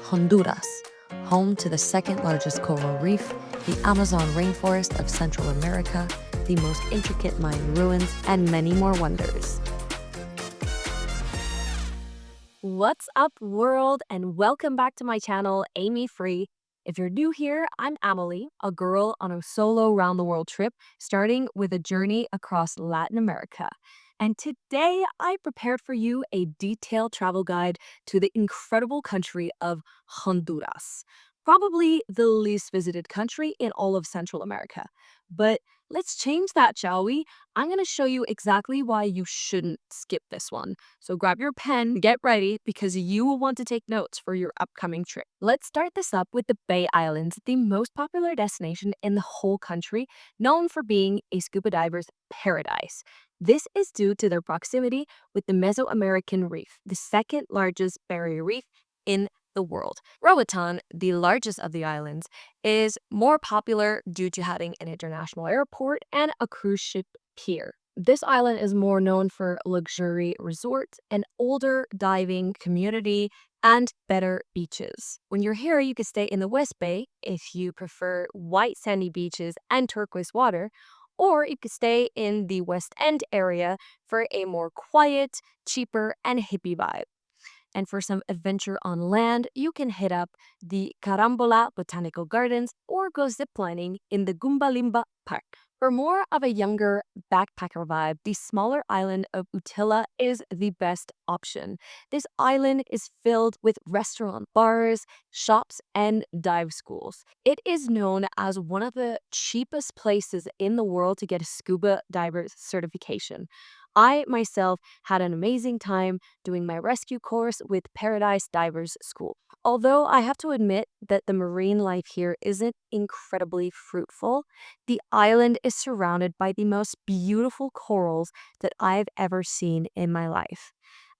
Honduras, home to the second largest coral reef, the Amazon rainforest of Central America, the most intricate Mayan ruins, and many more wonders. What's up, world, and welcome back to my channel, Amy Free. If you're new here, I'm Amelie, a girl on a solo round-the-world trip, starting with a journey across Latin America. And today, I prepared for you a detailed travel guide to the incredible country of Honduras, probably the least visited country in all of Central America. But let's change that, shall we? I'm going to show you exactly why you shouldn't skip this one. So grab your pen, get ready, because you will want to take notes for your upcoming trip. Let's start this up with the Bay Islands, the most popular destination in the whole country, known for being a scuba diver's paradise. This is due to their proximity with the Mesoamerican Reef, the second largest barrier reef in the world. Roatan, the largest of the islands, is more popular due to having an international airport and a cruise ship pier. This island is more known for luxury resorts, an older diving community, and better beaches. When you're here, you can stay in the West Bay if you prefer white sandy beaches and turquoise water, or you could stay in the West End area for a more quiet, cheaper, and hippie vibe. And for some adventure on land, you can hit up the Carambola Botanical Gardens or go ziplining in the Gumbalimba Park. For more of a younger backpacker vibe, the smaller island of Utila is the best option. This island is filled with restaurant, bars, shops, and dive schools. It is known as one of the cheapest places in the world to get a scuba diver's certification. I myself had an amazing time doing my rescue course with Paradise Divers School. Although I have to admit that the marine life here isn't incredibly fruitful, the island is surrounded by the most beautiful corals that I've ever seen in my life.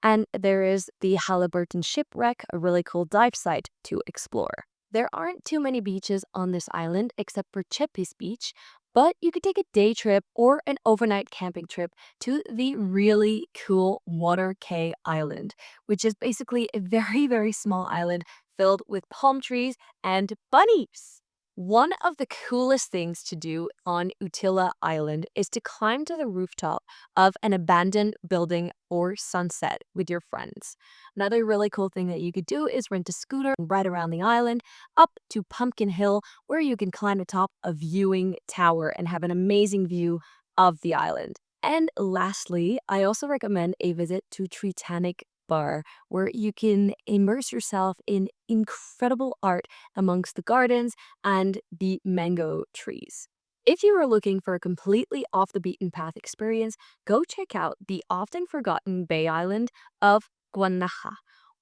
And there is the Halliburton Shipwreck, a really cool dive site to explore. There aren't too many beaches on this island except for Chepis Beach, but you could take a day trip or an overnight camping trip to the really cool Water Cay Island, which is basically a very small island filled with palm trees and bunnies. One of the coolest things to do on Utila Island is to climb to the rooftop of an abandoned building or sunset with your friends. Another really cool thing that you could do is rent a scooter and ride around the island up to Pumpkin Hill, where you can climb atop a viewing tower and have an amazing view of the island. And lastly, I also recommend a visit to Tritanic Bar, where you can immerse yourself in incredible art amongst the gardens and the mango trees. If you are looking for a completely off the beaten path experience, go check out the often forgotten Bay Island of Guanaja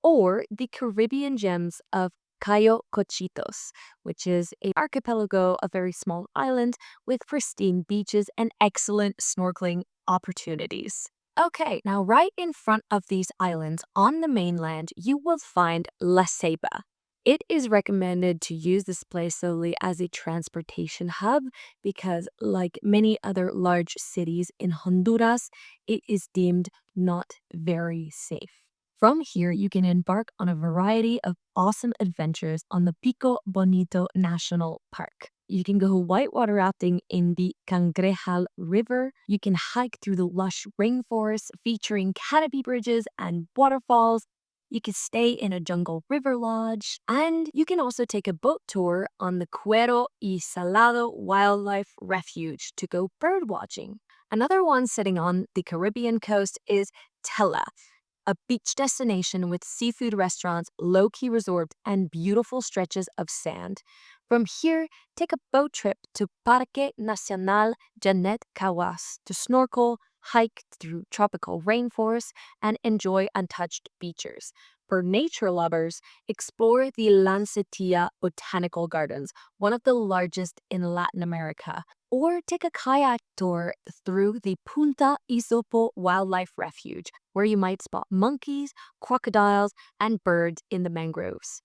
or the Caribbean gems of Cayo Cochitos, which is an archipelago of very small islands with pristine beaches and excellent snorkeling opportunities. Okay, now right in front of these islands on the mainland, you will find La Ceiba. It is recommended to use this place solely as a transportation hub because, like many other large cities in Honduras, it is deemed not very safe. From here, you can embark on a variety of awesome adventures on the Pico Bonito National Park. You can go whitewater rafting in the Cangrejal River. You can hike through the lush rainforest featuring canopy bridges and waterfalls. You can stay in a jungle river lodge. And you can also take a boat tour on the Cuero y Salado Wildlife Refuge to go bird watching. Another one sitting on the Caribbean coast is Tela, a beach destination with seafood restaurants, low-key resort, and beautiful stretches of sand. From here, take a boat trip to Parque Nacional Janet Caguas to snorkel, hike through tropical rainforests, and enjoy untouched beaches. For nature lovers, explore the Lancetia Botanical Gardens, one of the largest in Latin America, or take a kayak tour through the Punta Isopo Wildlife Refuge, where you might spot monkeys, crocodiles, and birds in the mangroves.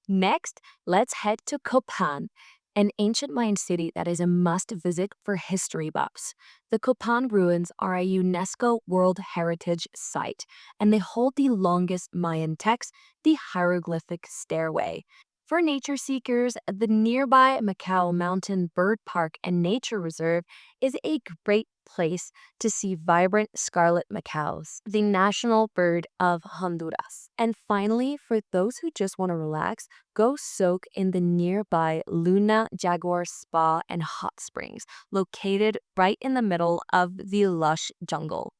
Next, let's head to Copan, an ancient Mayan city that is a must-visit for history buffs. The Copán Ruins are a UNESCO World Heritage Site, and they hold the longest Mayan text, the hieroglyphic stairway. For nature seekers, the nearby Macau Mountain Bird Park and Nature Reserve is a great place to see vibrant scarlet macaws, the national bird of Honduras. And finally, for those who just want to relax, go soak in the nearby Luna Jaguar Spa and Hot Springs, located right in the middle of the lush jungle.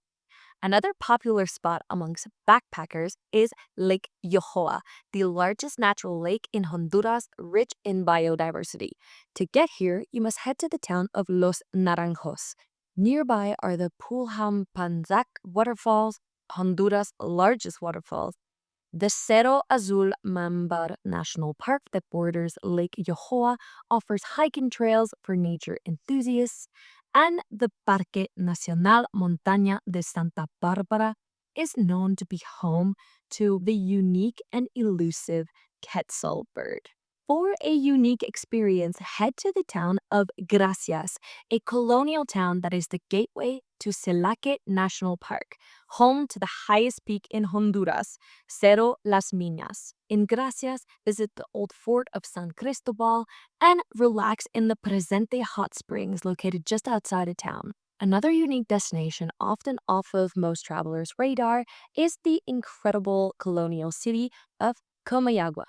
Another popular spot amongst backpackers is Lake Yojoa, the largest natural lake in Honduras, rich in biodiversity. To get here, you must head to the town of Los Naranjos. Nearby are the Pulhampanzac waterfalls, Honduras' largest waterfalls, the Cerro Azul Mambar National Park that borders Lake Yojoa offers hiking trails for nature enthusiasts, and the Parque Nacional Montaña de Santa Bárbara is known to be home to the unique and elusive quetzal bird. For a unique experience, head to the town of Gracias, a colonial town that is the gateway to Celaque National Park, home to the highest peak in Honduras, Cerro Las Minas. In Gracias, visit the old fort of San Cristobal and relax in the Presente hot springs located just outside of town. Another unique destination often off of most travelers' radar is the incredible colonial city of Comayagua.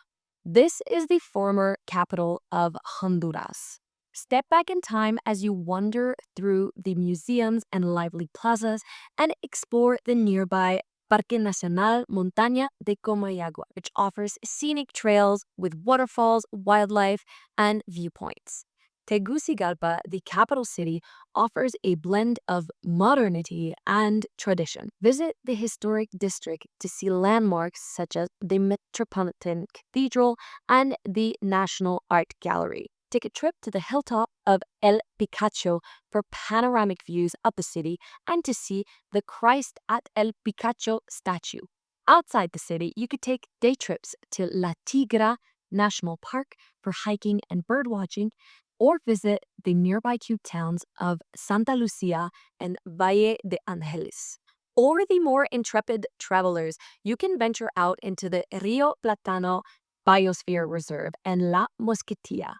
This is the former capital of Honduras. Step back in time as you wander through the museums and lively plazas and explore the nearby Parque Nacional Montaña de Comayagua, which offers scenic trails with waterfalls, wildlife, and viewpoints. Tegucigalpa, the capital city, offers a blend of modernity and tradition. Visit the historic district to see landmarks such as the Metropolitan Cathedral and the National Art Gallery. Take a trip to the hilltop of El Picacho for panoramic views of the city and to see the Christ at El Picacho statue. Outside the city, you could take day trips to La Tigra National Park for hiking and birdwatching, or visit the nearby cute towns of Santa Lucia and Valle de Angeles. Or the more intrepid travelers, you can venture out into the Rio Platano Biosphere Reserve and La Mosquitia,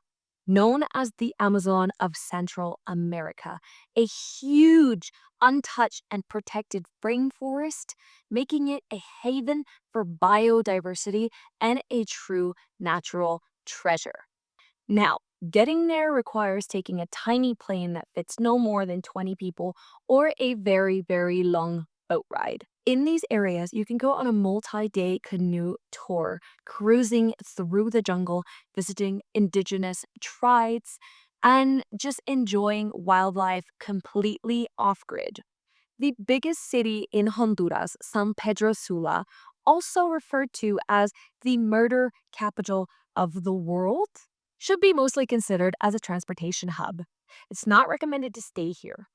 known as the Amazon of Central America, a huge, untouched, and protected rainforest, making it a haven for biodiversity and a true natural treasure. Now, getting there requires taking a tiny plane that fits no more than 20 people or a very, very long boat ride. In these areas, you can go on a multi-day canoe tour, cruising through the jungle, visiting indigenous tribes, and just enjoying wildlife completely off-grid. The biggest city in Honduras, San Pedro Sula, also referred to as the murder capital of the world, should be mostly considered as a transportation hub. It's not recommended to stay here.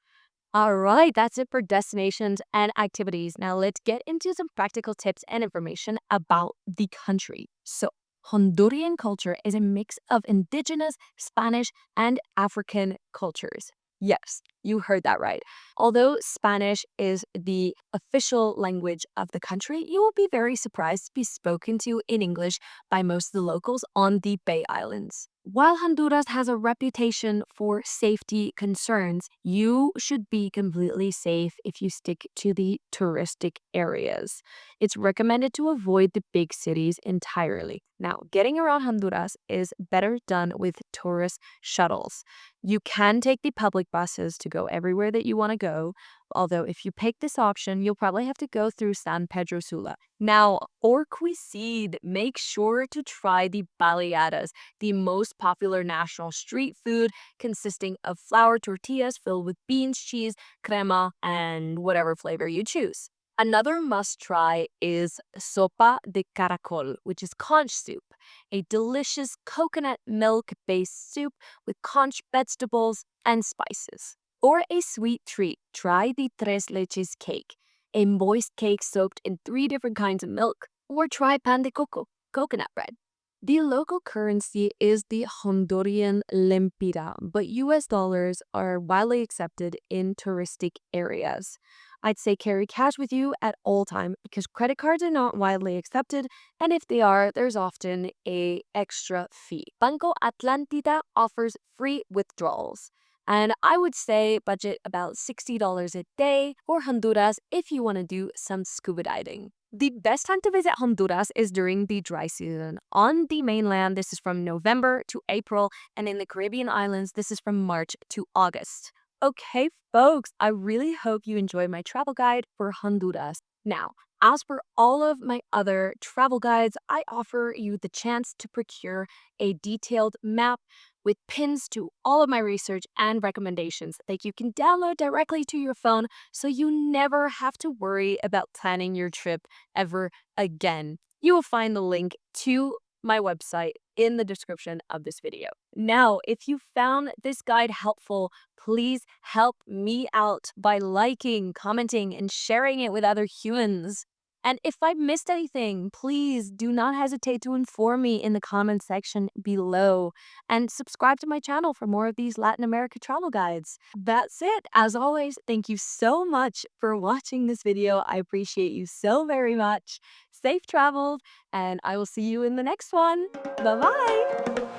All right, that's it for destinations and activities. Now let's get into some practical tips and information about the country. So, Honduran culture is a mix of indigenous, Spanish, and African cultures. Yes, you heard that right. Although Spanish is the official language of the country, you will be very surprised to be spoken to in English by most of the locals on the Bay Islands. While Honduras has a reputation for safety concerns, you should be completely safe if you stick to the touristic areas. It's recommended to avoid the big cities entirely. Now, getting around Honduras is better done with tourist shuttles. You can take the public buses to go everywhere that you want to go, although if you pick this option, you'll probably have to go through San Pedro Sula. Now, for cuisine, make sure to try the baleadas, the most popular national street food consisting of flour tortillas filled with beans, cheese, crema, and whatever flavor you choose. Another must-try is sopa de caracol, which is conch soup, a delicious coconut milk-based soup with conch vegetables and spices. Or a sweet treat, try the tres leches cake, a moist cake soaked in 3 different kinds of milk. Or try pan de coco, coconut bread. The local currency is the Honduran lempira, but US dollars are widely accepted in touristic areas. I'd say carry cash with you at all time because credit cards are not widely accepted, and if they are, there's often a extra fee. Banco Atlantida offers free withdrawals. And I would say budget about $60 a day for Honduras if you want to do some scuba diving. The best time to visit Honduras is during the dry season. On the mainland, this is from November to April, and in the Caribbean islands, this is from March to August. Okay, folks, I really hope you enjoyed my travel guide for Honduras. Now, as for all of my other travel guides, I offer you the chance to procure a detailed map with pins to all of my research and recommendations that you can download directly to your phone so you never have to worry about planning your trip ever again. You will find the link to my website in the description of this video. Now, if you found this guide helpful, please help me out by liking, commenting, and sharing it with other humans. And if I missed anything, please do not hesitate to inform me in the comment section below and subscribe to my channel for more of these Latin America travel guides. That's it. As always, thank you so much for watching this video. I appreciate you so very much. Safe travels, and I will see you in the next one. Bye-bye!